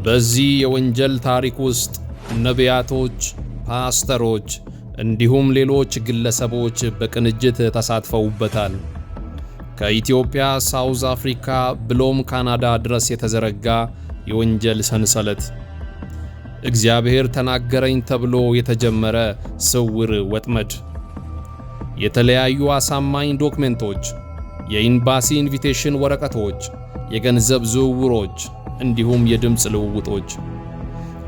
በዚህ የወንጀል ታሪክ ውስጥ ነቢያቶች፣ ፓስተሮች እንዲሁም ሌሎች ግለሰቦች በቅንጅት ተሳትፈውበታል። ከኢትዮጵያ፣ ሳውዝ አፍሪካ ብሎም ካናዳ ድረስ የተዘረጋ የወንጀል ሰንሰለት፣ እግዚአብሔር ተናገረኝ ተብሎ የተጀመረ ስውር ወጥመድ፣ የተለያዩ አሳማኝ ዶክመንቶች፣ የኤምባሲ ኢንቪቴሽን ወረቀቶች፣ የገንዘብ ዝውውሮች እንዲሁም የድምፅ ልውውጦች፣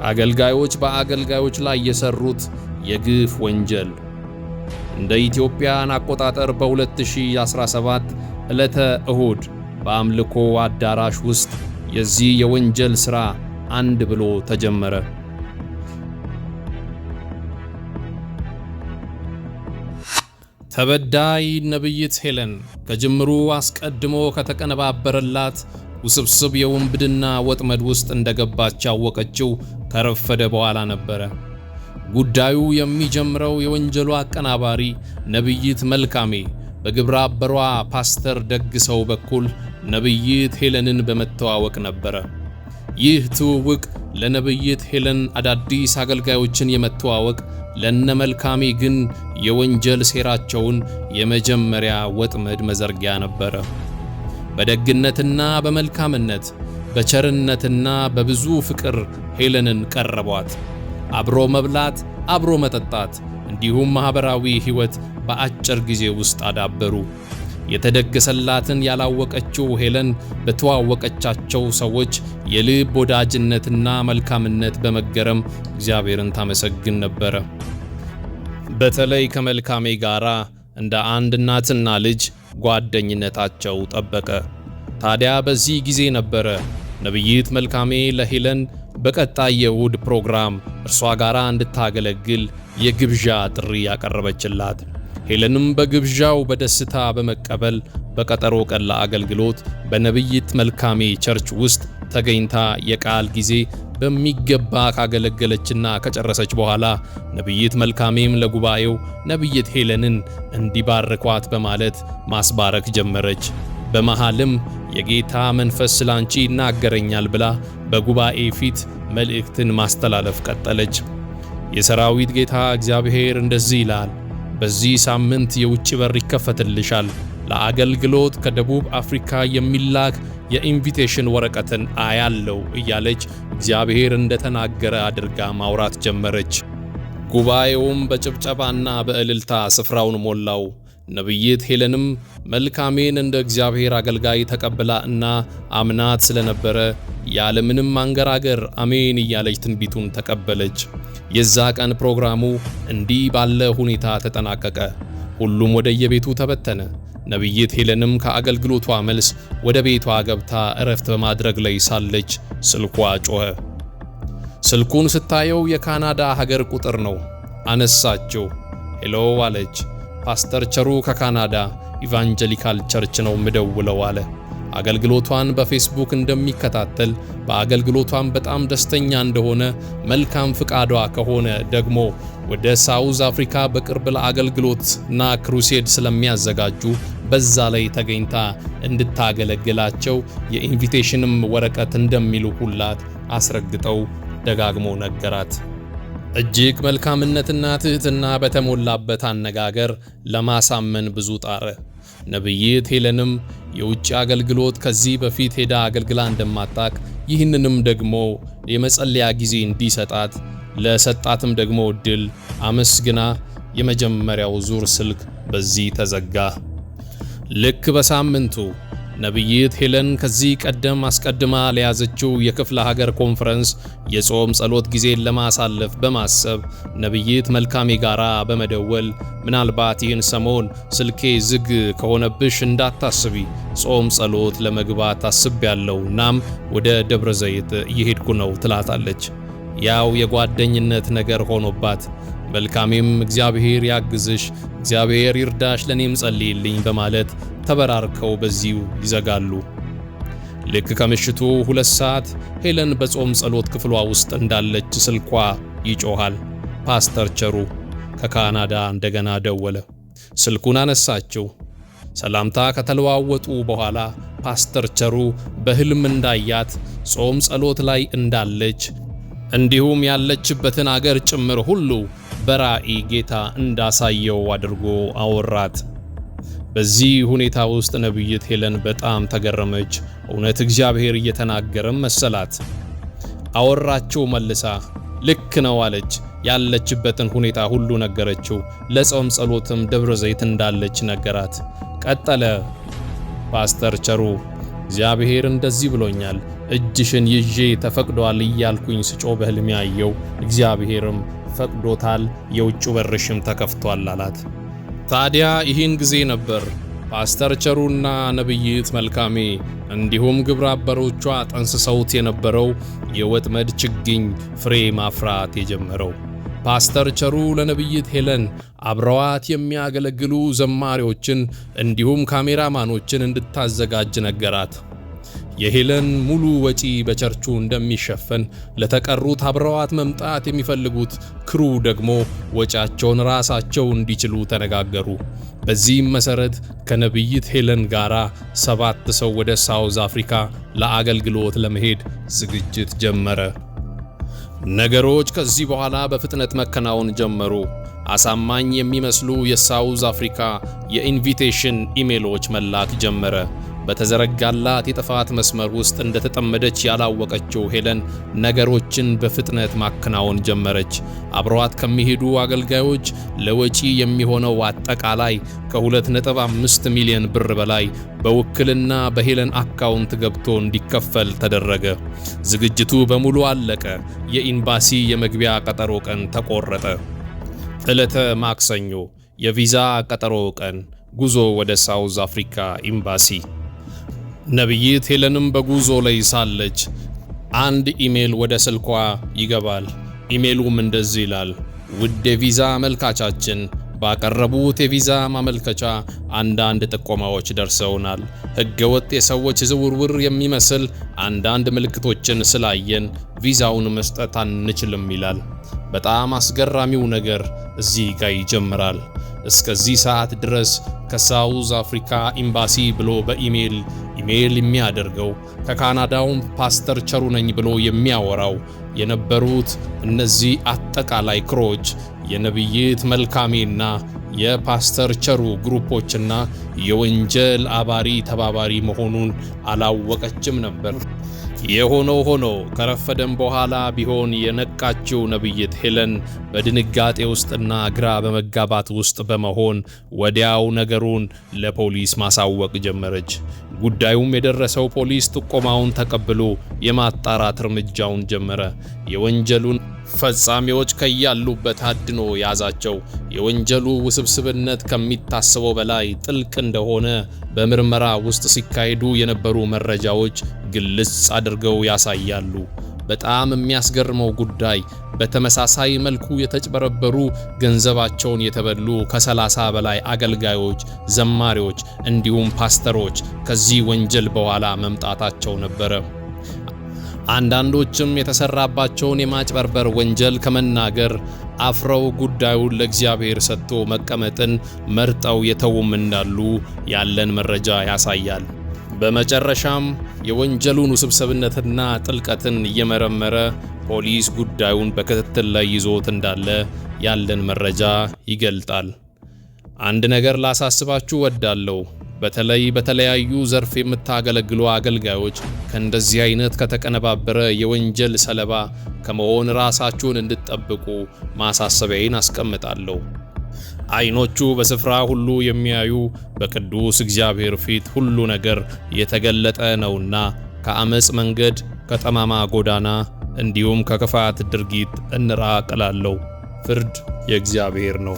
አገልጋዮች በአገልጋዮች ላይ የሰሩት የግፍ ወንጀል። እንደ ኢትዮጵያን አቆጣጠር በ2017 ዕለተ እሁድ በአምልኮ አዳራሽ ውስጥ የዚህ የወንጀል ሥራ አንድ ብሎ ተጀመረ። ተበዳይ ነብይት ሄለን ከጅምሩ አስቀድሞ ከተቀነባበረላት ውስብስብ የውንብድና ወጥመድ ውስጥ እንደገባች ያወቀችው ከረፈደ በኋላ ነበረ። ጉዳዩ የሚጀምረው የወንጀሉ አቀናባሪ ነብይት መልካሜ በግብረ አበሯ ፓስተር ደግሰው በኩል ነብይት ሄለንን በመተዋወቅ ነበረ። ይህ ትውውቅ ለነብይት ሄለን አዳዲስ አገልጋዮችን የመተዋወቅ ለነ መልካሜ ግን የወንጀል ሴራቸውን የመጀመሪያ ወጥመድ መዘርጊያ ነበረ። በደግነትና በመልካምነት በቸርነትና በብዙ ፍቅር ሄለንን ቀረቧት። አብሮ መብላት፣ አብሮ መጠጣት እንዲሁም ማህበራዊ ሕይወት በአጭር ጊዜ ውስጥ አዳበሩ። የተደገሰላትን ያላወቀችው ሄለን በተዋወቀቻቸው ሰዎች የልብ ወዳጅነትና መልካምነት በመገረም እግዚአብሔርን ታመሰግን ነበረ። በተለይ ከመልካሜ ጋራ እንደ አንድ እናትና ልጅ ጓደኝነታቸው ጠበቀ። ታዲያ በዚህ ጊዜ ነበረ ነብይት መልካሜ ለሄለን በቀጣይ የእሁድ ፕሮግራም እርሷ ጋራ እንድታገለግል የግብዣ ጥሪ ያቀረበችላት። ሄለንም በግብዣው በደስታ በመቀበል በቀጠሮ ቀን ለአገልግሎት በነብይት መልካሜ ቸርች ውስጥ ተገኝታ የቃል ጊዜ በሚገባ ካገለገለችና ከጨረሰች በኋላ ነብይት መልካሜም ለጉባኤው ነብይት ሄለንን እንዲባርኳት በማለት ማስባረክ ጀመረች። በመሃልም የጌታ መንፈስ ስላንቺ ይናገረኛል ብላ በጉባኤ ፊት መልእክትን ማስተላለፍ ቀጠለች። የሰራዊት ጌታ እግዚአብሔር እንደዚህ ይላል፣ በዚህ ሳምንት የውጭ በር ይከፈትልሻል። ለአገልግሎት ከደቡብ አፍሪካ የሚላክ የኢንቪቴሽን ወረቀትን አያለው እያለች እግዚአብሔር እንደተናገረ አድርጋ ማውራት ጀመረች። ጉባኤውም በጭብጨባና በእልልታ ስፍራውን ሞላው። ነብይት ሄለንም መልካሜን እንደ እግዚአብሔር አገልጋይ ተቀብላ እና አምናት ስለነበረ ያለምንም አንገራገር አሜን እያለች ትንቢቱን ተቀበለች። የዛ ቀን ፕሮግራሙ እንዲህ ባለ ሁኔታ ተጠናቀቀ። ሁሉም ወደ የቤቱ ተበተነ። ነብይት ሄለንም ከአገልግሎቷ መልስ ወደ ቤቷ ገብታ እረፍት በማድረግ ላይ ሳለች ስልኳ ጮኸ። ስልኩን ስታየው የካናዳ ሀገር ቁጥር ነው። አነሳችው። ሄሎ አለች። ፓስተር ቸሩ ከካናዳ ኢቫንጀሊካል ቸርች ነው ምደውለው አለ። አገልግሎቷን በፌስቡክ እንደሚከታተል በአገልግሎቷን በጣም ደስተኛ እንደሆነ መልካም ፍቃዷ ከሆነ ደግሞ ወደ ሳውዝ አፍሪካ በቅርብ ለአገልግሎትና ክሩሴድ ስለሚያዘጋጁ በዛ ላይ ተገኝታ እንድታገለግላቸው የኢንቪቴሽንም ወረቀት እንደሚልኩላት አስረግጠው ደጋግሞ ነገራት። እጅግ መልካምነትና ትህትና በተሞላበት አነጋገር ለማሳመን ብዙ ጣረ። ነብይት ሄለንም የውጭ አገልግሎት ከዚህ በፊት ሄዳ አገልግላ እንደማታቅ ይህንንም ደግሞ የመጸለያ ጊዜ እንዲሰጣት ለሰጣትም ደግሞ እድል አመስግና የመጀመሪያው ዙር ስልክ በዚህ ተዘጋ። ልክ በሳምንቱ ነብይት ሄለን ከዚህ ቀደም አስቀድማ ለያዘችው የክፍለ ሀገር ኮንፈረንስ የጾም ጸሎት ጊዜን ለማሳለፍ በማሰብ ነብይት መልካሜ ጋራ በመደወል ምናልባት ይህን ሰሞን ስልኬ ዝግ ከሆነብሽ እንዳታስቢ ጾም ጸሎት ለመግባት አስቤያለሁ፣ እናም ወደ ደብረ ዘይት እየሄድኩ ነው ትላታለች። ያው የጓደኝነት ነገር ሆኖባት መልካሜም እግዚአብሔር ያግዝሽ፣ እግዚአብሔር ይርዳሽ፣ ለኔም ጸልይልኝ በማለት ተበራርከው በዚሁ ይዘጋሉ። ልክ ከምሽቱ 2 ሰዓት ሄለን በጾም ጸሎት ክፍሏ ውስጥ እንዳለች ስልኳ ይጮሃል። ፓስተር ቸሩ ከካናዳ እንደገና ደወለ። ስልኩን አነሳችው። ሰላምታ ከተለዋወጡ በኋላ ፓስተር ቸሩ በሕልም እንዳያት፣ ጾም ጸሎት ላይ እንዳለች እንዲሁም ያለችበትን አገር ጭምር ሁሉ በራእይ ጌታ እንዳሳየው አድርጎ አወራት። በዚህ ሁኔታ ውስጥ ነቢይት ሄለን በጣም ተገረመች። እውነት እግዚአብሔር እየተናገረም መሰላት። አወራችው መልሳ ልክ ነው አለች። ያለችበትን ሁኔታ ሁሉ ነገረችው። ለጾም ጸሎትም ደብረ ዘይት እንዳለች ነገራት። ቀጠለ ፓስተር ቸሩ፣ እግዚአብሔር እንደዚህ ብሎኛል፣ እጅሽን ይዤ ተፈቅዷል እያልኩኝ ስጮ በሕልሜ ያየው፣ እግዚአብሔርም ፈቅዶታል፣ የውጭ በርሽም ተከፍቷል አላት። ታዲያ ይህን ጊዜ ነበር ፓስተር ቸሩና ነቢይት መልካሜ እንዲሁም ግብረ አበሮቿ ጠንስሰውት የነበረው የወጥመድ ችግኝ ፍሬ ማፍራት የጀመረው። ፓስተር ቸሩ ለነቢይት ሄለን አብረዋት የሚያገለግሉ ዘማሪዎችን እንዲሁም ካሜራማኖችን እንድታዘጋጅ ነገራት። የሄለን ሙሉ ወጪ በቸርቹ እንደሚሸፈን፣ ለተቀሩት አብረዋት መምጣት የሚፈልጉት ክሩ ደግሞ ወጪያቸውን ራሳቸው እንዲችሉ ተነጋገሩ። በዚህም መሰረት ከነቢይት ሄለን ጋራ 7 ሰው ወደ ሳውዝ አፍሪካ ለአገልግሎት ለመሄድ ዝግጅት ጀመረ። ነገሮች ከዚህ በኋላ በፍጥነት መከናወን ጀመሩ። አሳማኝ የሚመስሉ የሳውዝ አፍሪካ የኢንቪቴሽን ኢሜሎች መላክ ጀመረ። በተዘረጋላት የጥፋት መስመር ውስጥ እንደተጠመደች ያላወቀችው ሄለን ነገሮችን በፍጥነት ማከናወን ጀመረች። አብረዋት ከሚሄዱ አገልጋዮች ለወጪ የሚሆነው አጠቃላይ ከ2.5 ሚሊዮን ብር በላይ በውክልና በሄለን አካውንት ገብቶ እንዲከፈል ተደረገ። ዝግጅቱ በሙሉ አለቀ። የኤምባሲ የመግቢያ ቀጠሮ ቀን ተቆረጠ። ዕለተ ማክሰኞ የቪዛ ቀጠሮ ቀን። ጉዞ ወደ ሳውዝ አፍሪካ ኤምባሲ። ነቢይት ሄለንም በጉዞ ላይ ሳለች አንድ ኢሜል ወደ ስልኳ ይገባል። ኢሜሉም እንደዚህ ይላል: ውድ የቪዛ አመልካቻችን፣ ባቀረቡት የቪዛ ማመልከቻ አንዳንድ ጥቆማዎች ደርሰውናል። ሕገወጥ የሰዎች ዝውውር የሚመስል አንዳንድ ምልክቶችን ስላየን ቪዛውን መስጠት አንችልም ይላል። በጣም አስገራሚው ነገር እዚህ ጋር ይጀምራል። እስከዚህ ሰዓት ድረስ ከሳውዝ አፍሪካ ኤምባሲ ብሎ በኢሜል የሚያደርገው ከካናዳውም ፓስተር ቸሩ ነኝ ብሎ የሚያወራው የነበሩት እነዚህ አጠቃላይ ክሮች የነቢይት መልካሜና የፓስተር ቸሩ ግሩፖችና የወንጀል አባሪ ተባባሪ መሆኑን አላወቀችም ነበር። የሆነው ሆኖ ከረፈደም በኋላ ቢሆን የነቃችው ነቢይት ሄለን በድንጋጤ ውስጥና ግራ በመጋባት ውስጥ በመሆን ወዲያው ነገሩን ለፖሊስ ማሳወቅ ጀመረች። ጉዳዩም የደረሰው ፖሊስ ጥቆማውን ተቀብሎ የማጣራት እርምጃውን ጀመረ። የወንጀሉን ፈጻሚዎች ከያሉበት አድኖ ያዛቸው። የወንጀሉ ውስብስብነት ከሚታሰበው በላይ ጥልቅ እንደሆነ በምርመራ ውስጥ ሲካሄዱ የነበሩ መረጃዎች ግልጽ አድርገው ያሳያሉ። በጣም የሚያስገርመው ጉዳይ በተመሳሳይ መልኩ የተጭበረበሩ ገንዘባቸውን የተበሉ ከ30 በላይ አገልጋዮች፣ ዘማሪዎች እንዲሁም ፓስተሮች ከዚህ ወንጀል በኋላ መምጣታቸው ነበረ። አንዳንዶችም የተሰራባቸውን የማጭበርበር ወንጀል ከመናገር አፍረው ጉዳዩን ለእግዚአብሔር ሰጥቶ መቀመጥን መርጠው የተውም እንዳሉ ያለን መረጃ ያሳያል። በመጨረሻም የወንጀሉን ውስብስብነትና ጥልቀትን እየመረመረ ፖሊስ ጉዳዩን በክትትል ላይ ይዞት እንዳለ ያለን መረጃ ይገልጣል። አንድ ነገር ላሳስባችሁ ወዳለሁ። በተለይ በተለያዩ ዘርፍ የምታገለግሉ አገልጋዮች ከእንደዚህ አይነት ከተቀነባበረ የወንጀል ሰለባ ከመሆን ራሳችሁን እንድትጠብቁ ማሳሰቢያዬን አስቀምጣለሁ። ዓይኖቹ በስፍራ ሁሉ የሚያዩ በቅዱስ እግዚአብሔር ፊት ሁሉ ነገር የተገለጠ ነውና ከአመጽ መንገድ፣ ከጠማማ ጎዳና እንዲሁም ከክፋት ድርጊት እንራቅ እላለሁ። ፍርድ የእግዚአብሔር ነው።